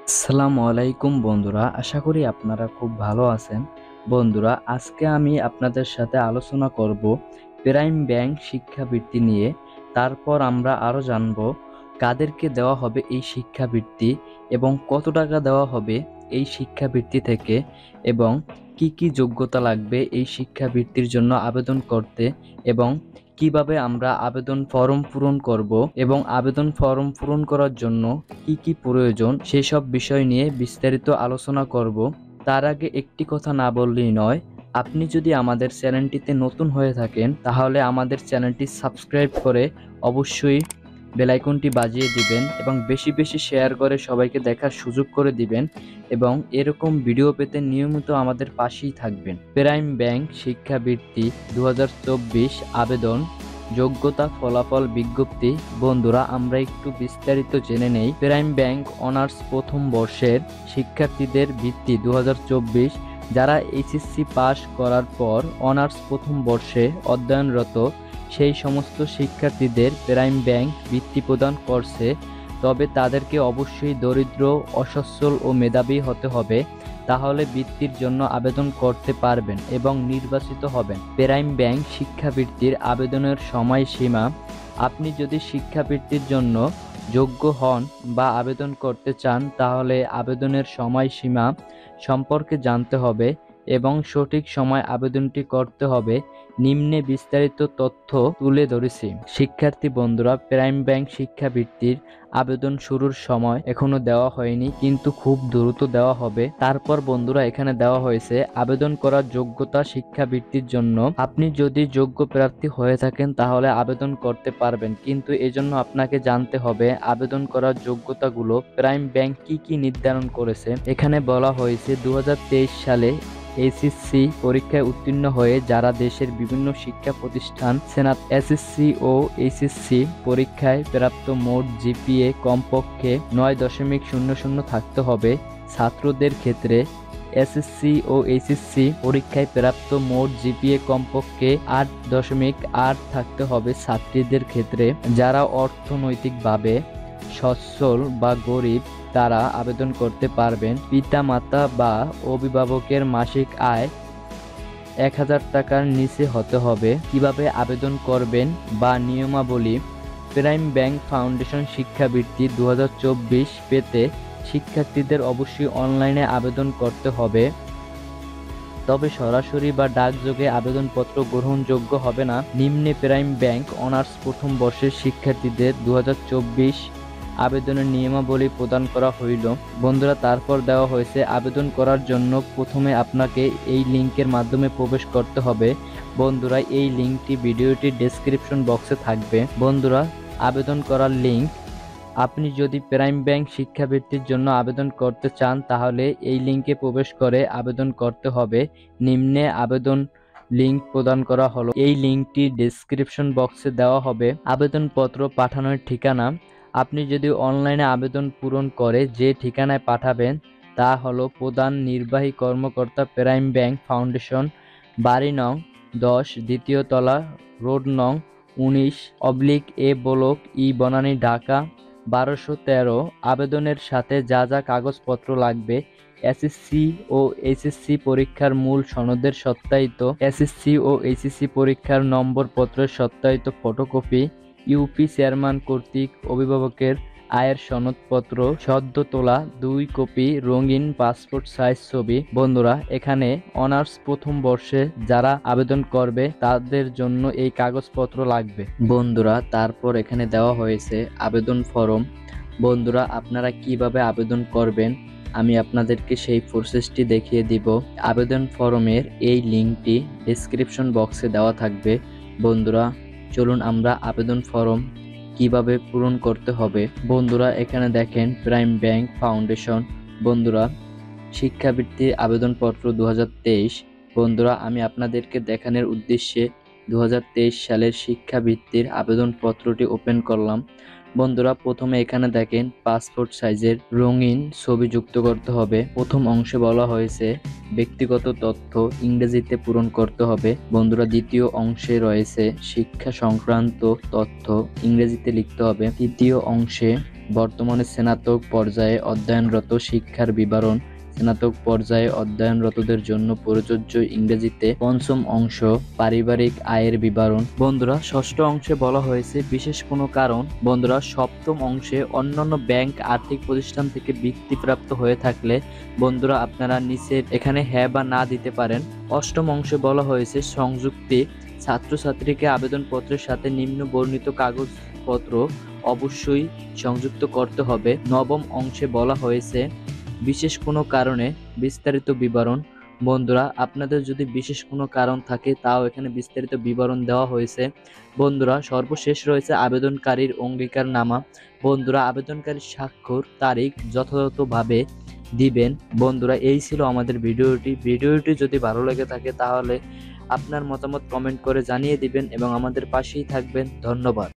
আসসালামু আলাইকুম বন্ধুরা, আশা করি আপনারা খুব ভালো আছেন। বন্ধুরা, আজকে আমি আপনাদের সাথে আলোচনা করব প্রাইম ব্যাংক শিক্ষাবৃত্তি নিয়ে। তারপর আমরা আরও জানব কাদেরকে দেওয়া হবে এই শিক্ষাবৃত্তি এবং কত টাকা দেওয়া হবে এই শিক্ষাবৃত্তি থেকে, এবং কি কি যোগ্যতা লাগবে এই শিক্ষাবৃত্তির জন্য আবেদন করতে, এবং কিভাবে আমরা আবেদন ফর্ম পূরণ করব এবং আবেদন ফর্ম পূরণ করার জন্য কি কি প্রয়োজন সেসব বিষয় নিয়ে বিস্তারিত আলোচনা করব। তার আগে একটি কথা না বললেই নয়, আপনি যদি আমাদের চ্যানেলটিতে নতুন হয়ে থাকেন তাহলে আমাদের চ্যানেলটি সাবস্ক্রাইব করে অবশ্যই বেল আইকনটি বাজিয়ে দিবেন এবং বেশি বেশি শেয়ার করে সবাইকে দেখার সুযোগ করে দিবেন, এবং এরকম ভিডিও পেতে নিয়মিত আমাদের পাশেই থাকবেন। প্রাইম ব্যাংক শিক্ষাবৃত্তি 2024 আবেদন যোগ্যতা ফলাফল বিজ্ঞপ্তি। বন্ধুরা, আমরা একটু বিস্তারিত জেনে নেই। প্রাইম ব্যাংক অনার্স প্রথম বর্ষের শিক্ষার্থীদের বৃত্তি 2024, যারা এইচএসসি পাস করার পর অনার্স প্রথম বর্ষে অধ্যয়নরত সেই সমস্ত শিক্ষার্থীদের প্রাইম ব্যাংক বৃত্তি প্রদান করছে। তবে তাদেরকে অবশ্যই দরিদ্র, অসচ্ছল ও মেধাবী হতে হবে, তাহলে বৃত্তির জন্য আবেদন করতে পারবেন এবং নির্বাচিত হবেন। প্রাইম ব্যাংক শিক্ষাবৃত্তির আবেদনের সময়সীমা: আপনি যদি শিক্ষাবৃত্তির জন্য যোগ্য হন বা আবেদন করতে চান তাহলে আবেদনের সময়সীমা সম্পর্কে জানতে হবে এবং সঠিক সময় আবেদনটি করতে হবে। নিম্নে বিস্তারিত তথ্য তুলে ধরেছি। শিক্ষার্থী বন্ধুরা, প্রাইম ব্যাংক শিক্ষাবৃত্তির আবেদন শুরুর সময় এখনো দেওয়া হয়নি, কিন্তু খুব দ্রুত দেওয়া হবে। তারপর বন্ধুরা, এখানে দেওয়া হয়েছে আবেদন করার যোগ্যতা শিক্ষাবৃত্তির জন্য। আপনি যদি যোগ্য প্রার্থী হয়ে থাকেন তাহলে আবেদন করতে পারবেন, কিন্তু এজন্য আপনাকে জানতে হবে আবেদন করার যোগ্যতাগুলো প্রাইম ব্যাংক কি কি নির্ধারণ করেছে। এখানে বলা হয়েছে 2023 সালে এইচএসসি পরীক্ষায় উত্তীর্ণ হয়ে যারা দেশের বিভিন্ন শিক্ষা প্রতিষ্ঠান সেনাত এসএসসি ও এইচএসসি পরীক্ষায় প্রাপ্ত মোট জিপিএ কমপক্ষে 9.00 থাকতে হবে। ছাত্রদের ক্ষেত্রে এসএসসি ও এইচএসসি পরীক্ষায় প্রাপ্ত মোট জিপিএ কমপক্ষে 8.8 থাকতে হবে। ছাত্রীদের ক্ষেত্রে যারা অর্থনৈতিকভাবে সচ্ছল বা গরিব তারা আবেদন করতে পারবেন। পিতামাতা বা অভিভাবকের মাসিক আয় 1000 টাকার নিচে হতে হবে। কিভাবে আবেদন করবেন বা নিয়মাবলী: প্রাইম ব্যাংক ফাউন্ডেশন শিক্ষাবৃত্তি 2024 পেতে শিক্ষার্থীদের অবশ্যই অনলাইনে আবেদন করতে হবে, তবে সরাসরি বা ডাকযোগে আবেদনপত্র গ্রহণযোগ্য হবে না। নিম্নে প্রাইম ব্যাংক অনার্স প্রথম বর্ষের শিক্ষার্থীদের 2024 আবেদনের নিয়মাবলী প্রদান করা হইল। বন্ধুরা, তারপর দেওয়া হয়েছে আবেদন করার জন্য প্রথমে আপনাকে এই লিংকের মাধ্যমে প্রবেশ করতে হবে। বন্ধুরা, এই লিংকটি ভিডিওটির ডেসক্রিপশন বক্সে থাকবে। বন্ধুরা, আবেদন করার লিংক: আপনি যদি প্রাইম ব্যাংক শিক্ষাবৃত্তির জন্য আবেদন করতে চান তাহলে এই লিংকে প্রবেশ করে আবেদন করতে হবে। নিম্নে আবেদন লিংক প্রদান করা হলো। এই লিংকটি ডেসক্রিপশন বক্সে দেওয়া হবে। আবেদনপত্র পাঠানোর ঠিকানা: আপনি যদি অনলাইনে আবেদন পূরণ করে যে ঠিকানায় পাঠাবেন তা হলো প্রধান নির্বাহী কর্মকর্তা, প্রাইম ব্যাংক ফাউন্ডেশন, বাড়ি নং 10, দ্বিতীয় তলা, রোড নং 19/A block E, Banani, Dhaka 1213। আবেদনের সাথে যা যা কাগজপত্র লাগবে: এসএসসি ও এইচএসসি পরীক্ষার মূল সনদের সত্যায়িত, এসএসসি ও এইচএসসি পরীক্ষার নম্বরপত্রের সত্যায়িত ফটোকপি, ইউপি চেয়ারম্যান কর্তৃক অভিভাবকের আয়ের সনদপত্র সদ্য তোলা 2 কপি, রঙিন পাসপোর্ট সাইজ ছবি। বন্ধুরা, এখানে অনার্স প্রথম বর্ষে যারা আবেদন করবে তাদের জন্য এই কাগজপত্র লাগবে। বন্ধুরা, তারপর এখানে দেওয়া হয়েছে আবেদন ফরম। বন্ধুরা, আপনারা কিভাবে আবেদন করবেন আমি আপনাদেরকে সেই প্রসেসটি দেখিয়ে দিব। আবেদন ফরমের এই লিংকটি ডেসক্রিপশন বক্সে দেওয়া থাকবে। বন্ধুরা, চলুন আমরা আবেদন ফরম কিভাবে পূরণ করতে হবে। বন্ধুরা, এখানে দেখেন প্রাইম ব্যাংক ফাউন্ডেশন। বন্ধুরা, শিক্ষাবৃত্তি আবেদনপত্র 2023। বন্ধুরা, আমি আপনাদেরকে দেখানোর উদ্দেশ্যে 2023 সালের শিক্ষাবৃত্তির আবেদনপত্রটি ওপেন করলাম। বন্ধুরা, প্রথমে এখানে দেখেন পাসপোর্ট সাইজের রঙিন ছবি যুক্ত করতে হবে। প্রথম অংশে বলা হয়েছে ব্যক্তিগত তথ্য ইংরেজিতে পূরণ করতে হবে। বন্ধুরা, দ্বিতীয় অংশে রয়েছে শিক্ষা সংক্রান্ত তথ্য ইংরেজিতে লিখতে হবে। তৃতীয় অংশে বর্তমানে স্নাতক পর্যায়ে অধ্যয়নরত শিক্ষার বিবরণ, স্নাতক পর্যায়ে অধ্যয়নরতদের জন্য প্রযোজ্য ইংরেজিতে পঞ্চম অংশ, পারিবারিক আয়ের বিবরণ। বন্ধুরা, ষষ্ঠ অংশে বলা হয়েছে বিশেষ কোনো কারণ। বন্ধুরা, সপ্তম অংশে অন্যান্য ব্যাংক আর্থিক প্রতিষ্ঠান থেকে বৃত্তিপ্রাপ্ত হয়ে থাকলে বন্ধুরা আপনারা নিচের এখানে হ্যাঁ বা না দিতে পারেন। অষ্টম অংশে বলা হয়েছে সংযুক্তি ছাত্রছাত্রীকে আবেদনপত্রের সাথে নিম্ন বর্ণিত কাগজপত্র অবশ্যই সংযুক্ত করতে হবে। নবম অংশে বলা হয়েছে বিশেষ কোনো কারণে বিস্তারিত বিবরণ। বন্ধুরা, আপনাদের যদি বিশেষ কোনো কারণ থাকে তাও এখানে বিস্তারিত বিবরণ দেওয়া হয়েছে। বন্ধুরা, সর্বশেষ রয়েছে আবেদনকারীর অঙ্গীকারনামা। বন্ধুরা, আবেদনকারীর স্বাক্ষর তারিখ যথাযথভাবে দিবেন। বন্ধুরা, এই ছিল আমাদের ভিডিওটি যদি ভালো লেগে থাকে তাহলে আপনার মতামত কমেন্ট করে জানিয়ে দিবেন এবং আমাদের পাশেই থাকবেন। ধন্যবাদ।